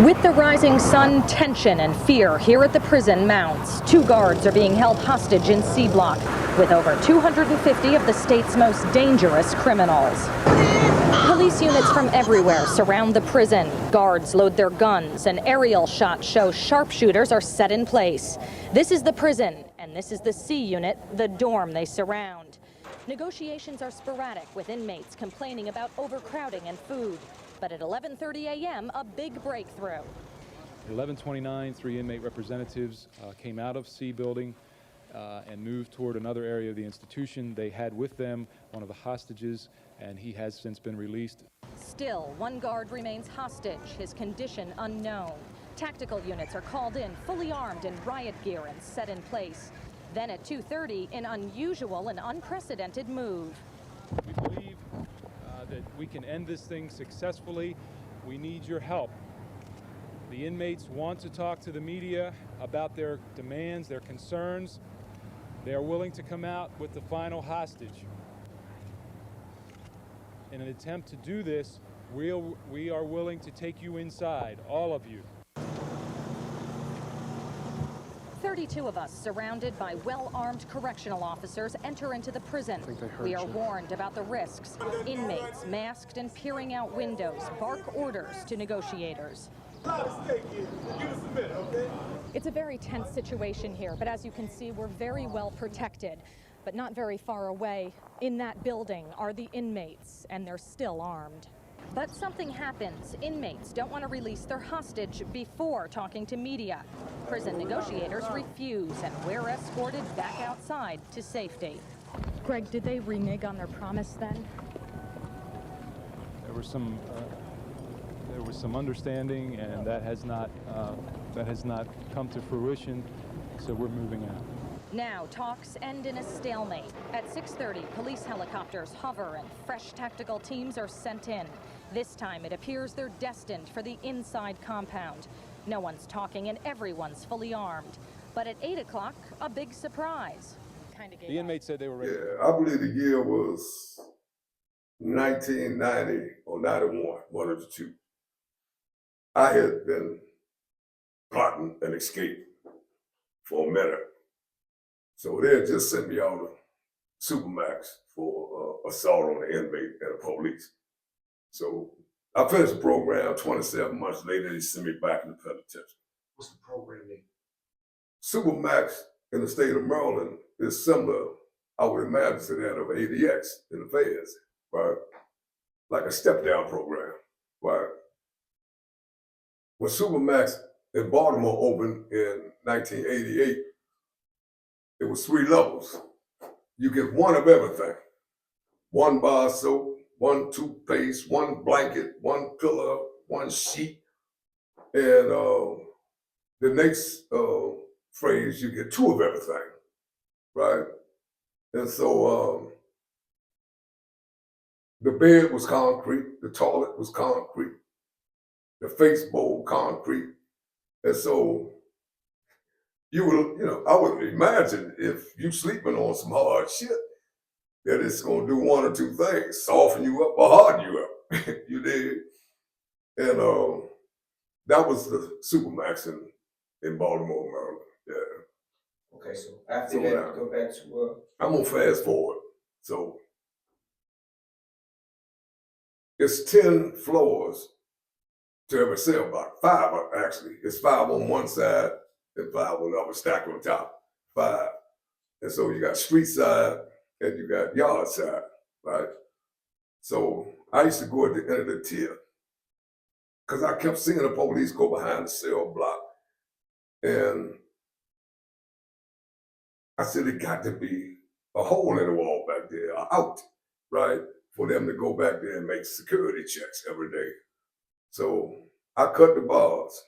With the rising sun, tension and fear here at the prison mounts. 2 guards are being held hostage in C Block with over 250 of the state's most dangerous criminals. Police units from everywhere surround the prison. Guards load their guns, and aerial shots show sharpshooters are set in place. This is the prison, and this is the C unit, the dorm they surround. Negotiations are sporadic, with inmates complaining about overcrowding and food. But at 11:30 a.m., a big breakthrough. At 11:29, 3 inmate representatives came out of C building and moved toward another area of the institution. They had with them one of the hostages, and he has since been released. Still, 1 guard remains hostage, his condition unknown. Tactical units are called in, fully armed in riot gear and set in place. Then at 2:30, an unusual and unprecedented move. We believe that we can end this thing successfully. We need your help. The inmates want to talk to the media about their demands, their concerns. They are willing to come out with the final hostage. In an attempt to do this, we are willing to take you inside, all of you. 32 of us, surrounded by well-armed correctional officers, enter into the prison. We are warned about the risks. Inmates, masked and peering out windows, bark orders to negotiators. It's a very tense situation here, but as you can see, we're very well protected. But not very far away in that building are the inmates, and they're still armed. But something happens. Inmates don't want to release their hostage before talking to media. Prison negotiators refuse, and we're escorted back outside to safety. Greg, did they renege on their promise then? There was some understanding, and that has not come to fruition. So we're moving out. Now, talks end in a stalemate. At 6:30, police helicopters hover and fresh tactical teams are sent in. This time, it appears they're destined for the inside compound. No one's talking and everyone's fully armed. But at 8 o'clock, a big surprise. The inmates said they were ready. Yeah, I believe the year was 1990 or 91, one of the two. I had been plotting an escape for a minute. So they had just sent me out of Supermax for assault on the inmate and the police. So I finished the program. 27 months later, they sent me back in the penitentiary. What's the program name? Supermax in the state of Maryland is similar, I would imagine, to that of ADX in the feds, right? Like a step-down program, right? When Supermax in Baltimore opened in 1988, it was 3 levels. You get one of everything. 1 bar of soap, 1 toothpaste, 1 blanket, 1 pillow, 1 sheet. And the next phrase, you get 2 of everything, right? And so the bed was concrete, the toilet was concrete, the face bowl concrete. And so you would, I would imagine if you sleeping on some hard shit, that it's gonna do 1 or 2 things: soften you up or harden you up. You did, and that was the Supermax in Baltimore, Maryland. Yeah. Okay, so after that, you go back to I'm gonna fast forward. So it's 10 floors to every cell block. 5 actually. It's 5 on one side and 5 on the other, stacked on top. 5. And so you got street side and you got yard side, right? So I used to go at the end of the tier because I kept seeing the police go behind the cell block. And I said, it got to be a hole in the wall back there, or out, right? For them to go back there and make security checks every day. So I cut the bars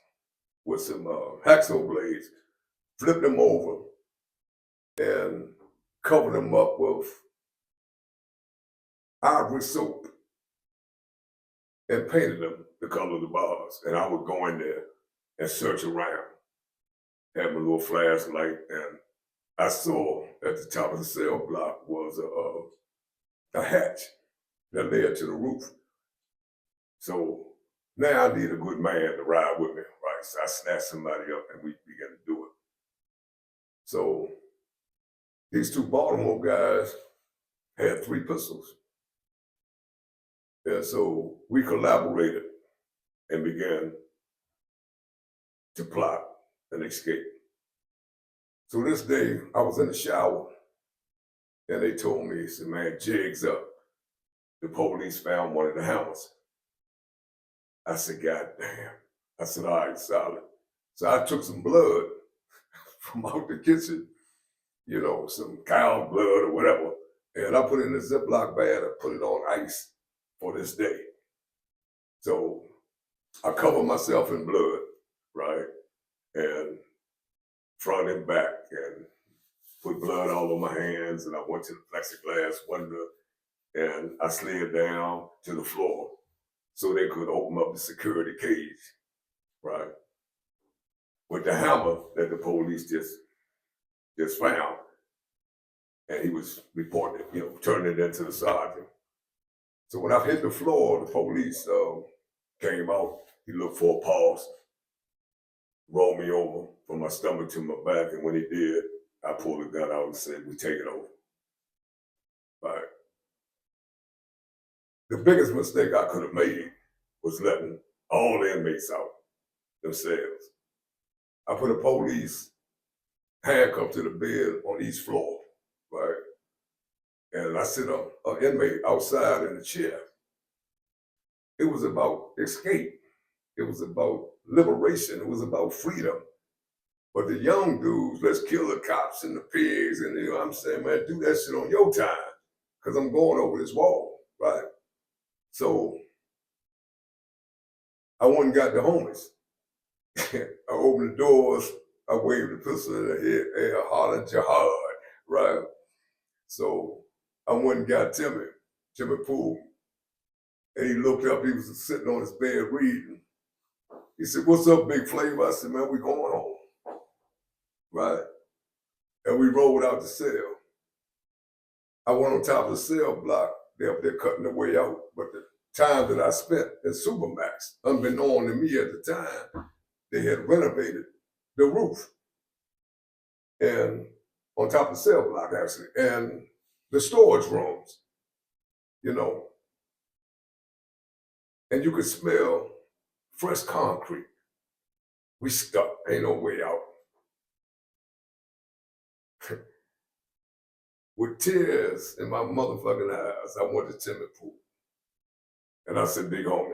with some hacksaw blades, flipped them over, and covered them up with ivory soap and painted them the color of the bars. And I would go in there and search around, have a little flashlight, and I saw at the top of the cell block was a hatch that led to the roof. So now I need a good man to ride with me, right? So I snatched somebody up and we began to do it. So these two Baltimore guys had 3 pistols. And so we collaborated and began to plot an escape. So this day I was in the shower and they told me, said, man, jigs up. The police found one of the hammers. I said, God damn. I said, all right, solid. So I took some blood from out the kitchen, you know, some cow blood or whatever, and I put it in a Ziploc bag and put it on ice for this day. So I covered myself in blood, right? And front and back, and put blood all over my hands, and I went to the plexiglass window, and I slid down to the floor so they could open up the security cage, right? With the hammer that the police just found. And he was reporting, you know, turning it into the sergeant. So when I hit the floor, the police came out. He looked for a pulse, rolled me over from my stomach to my back, and when he did, I pulled the gun out and said, we take it over. Right. The biggest mistake I could have made was letting all the inmates out themselves. I put a police handcuffed to the bed on each floor, right? And I sit an inmate outside in the chair. It was about escape. It was about liberation. It was about freedom. But the young dudes, let's kill the cops and the pigs, and you know what I'm saying, man, do that shit on your time, because I'm going over this wall, right? So I went and got the homies. I opened the doors, I waved the pistol in the air, hollered jihad, right? So I went and got Timmy Poole, and he looked up, he was sitting on his bed reading. He said, what's up, Big Flavor? I said, man, we going home, right? And we rolled out the cell. I went on top of the cell block, they're up there cutting the way out, but the time that I spent at Supermax, unbeknown to me at the time, they had renovated the roof. And on top of the cell block, actually, and the storage rooms, you know. And you could smell fresh concrete. We stuck, ain't no way out. With tears in my motherfucking eyes, I went to Timmy Poole. And I said, big homie,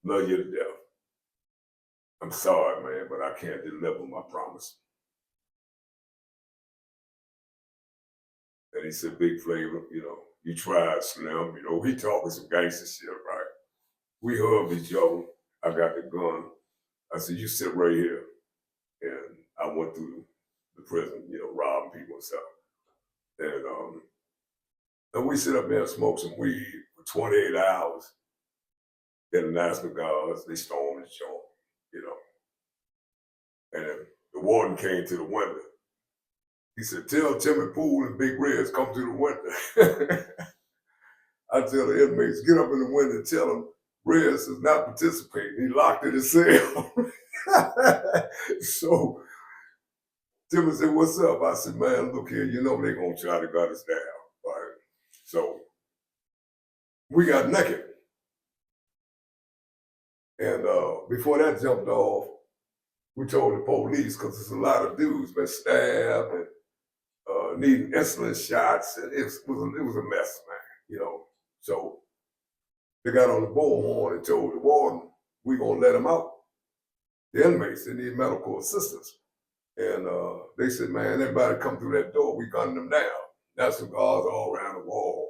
love you to death. I'm sorry, man, but I can't deliver my promise. And he said, Big Flavor, you know, you tried, Slim, you know, he talking some gangster shit, right? We hugged each other. I got the gun. I said, you sit right here. And I went through the prison, you know, robbing people and stuff. And we sit up there and smoke some weed for 28 hours. Then the National Guards, they stormed the joint, you know. And then the warden came to the window. He said, tell Timmy Poole and Big Reds come to the window. I tell the inmates, get up in the window and tell them Reds is not participating. He locked in his cell. So Timmy said, what's up? I said, man, look here, you know they're going to try to gut us down, right? So we got naked. And before that jumped off, we told the police, because there's a lot of dudes been stabbed and needing insulin shots, and it was a mess, man, you know. So they got on the bullhorn and told the warden, we gonna let them out. The inmates, they need medical assistance. And they said, man, everybody come through that door, we gunning them down. National Guards all around the wall.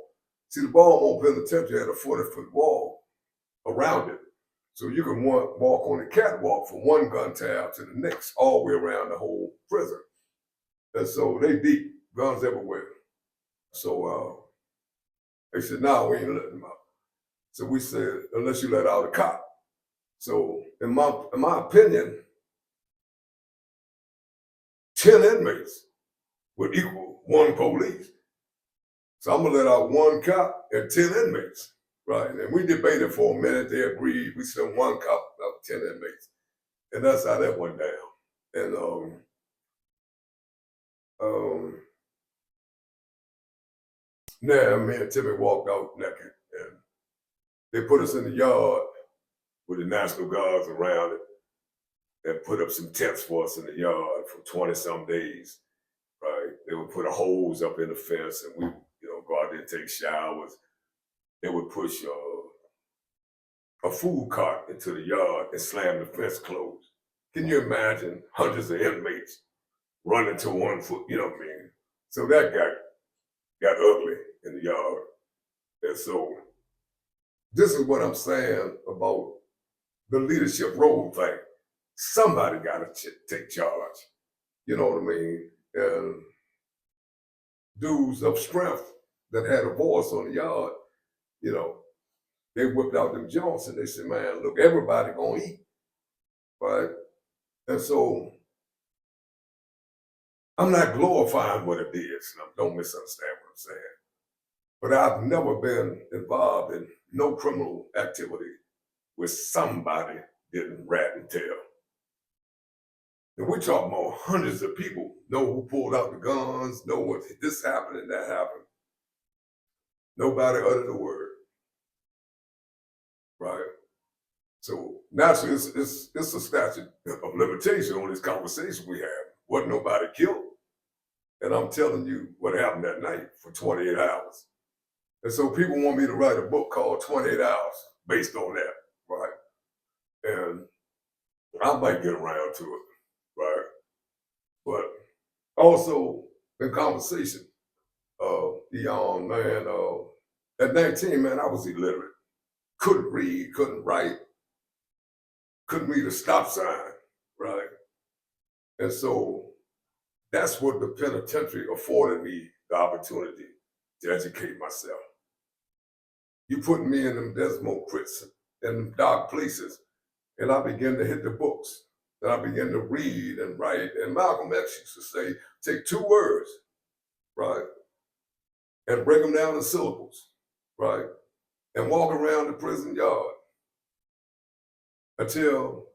See, the Baltimore Penitentiary had a 40-foot wall around it. So you can walk on the catwalk from one gun tab to the next, all the way around the whole prison. And so they deep, guns everywhere. So they said, no, we ain't letting them out. So we said, unless you let out a cop. So in my opinion, 10 inmates would equal 1 police. So I'm gonna let out 1 cop and 10 inmates. right? And we debated for a minute. They agreed. We sent one cop about 10 inmates, and that's how that went down. And now me and Timmy walked out naked, and they put us in the yard with the National Guards around it, and put up some tents for us in the yard for 20-some days. Right? They would put a hose up in the fence, and we, go out there and take showers. They would push a food cart into the yard and slam the fence closed. Can you imagine hundreds of inmates running to 1 foot? You know what I mean? So that got ugly in the yard. And so this is what I'm saying about the leadership role thing. Somebody got to take charge. You know what I mean? And dudes of strength that had a voice on the yard, they whipped out them joints and they said, man, look, everybody gonna eat, right? And so I'm not glorifying what it is. Don't misunderstand what I'm saying. But I've never been involved in no criminal activity where somebody didn't rat and tell. And we're talking about hundreds of people know who pulled out the guns, know what this happened and that happened. Nobody uttered a word, right? So naturally, it's a statute of limitation on this conversation we have. Wasn't nobody killed. And I'm telling you what happened that night for 28 hours. And so people want me to write a book called 28 Hours based on that, right? And I might get around to it, right? But also in conversation, the young man, at 19, man, I was illiterate. Couldn't read, couldn't write, couldn't read a stop sign, right? And so that's what the penitentiary afforded me the opportunity to educate myself. You put me in them Desmond Crits and them dark places, and I began to hit the books. And I began to read and write. And Malcolm X used to say, take 2 words, right? And break them down in syllables, right? And walk around the prison yard until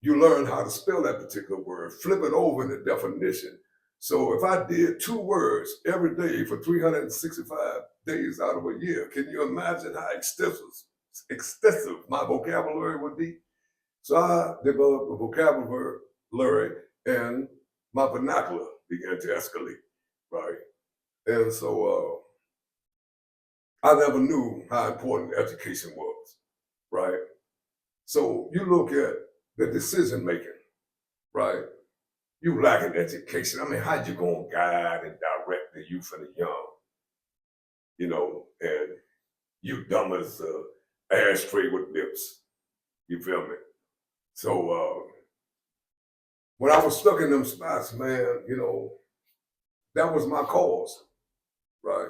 you learn how to spell that particular word, flip it over in the definition. So if I did 2 words every day for 365 days out of a year, can you imagine how extensive my vocabulary would be? So I developed a vocabulary and my vernacular began to escalate, right? And so I never knew how important education was, right? So you look at the decision making, right? You lacking education. I mean, how you gonna guide and direct the youth and the young? And you dumb as an ashtray with lips. You feel me? So when I was stuck in them spots, man, that was my cause, right?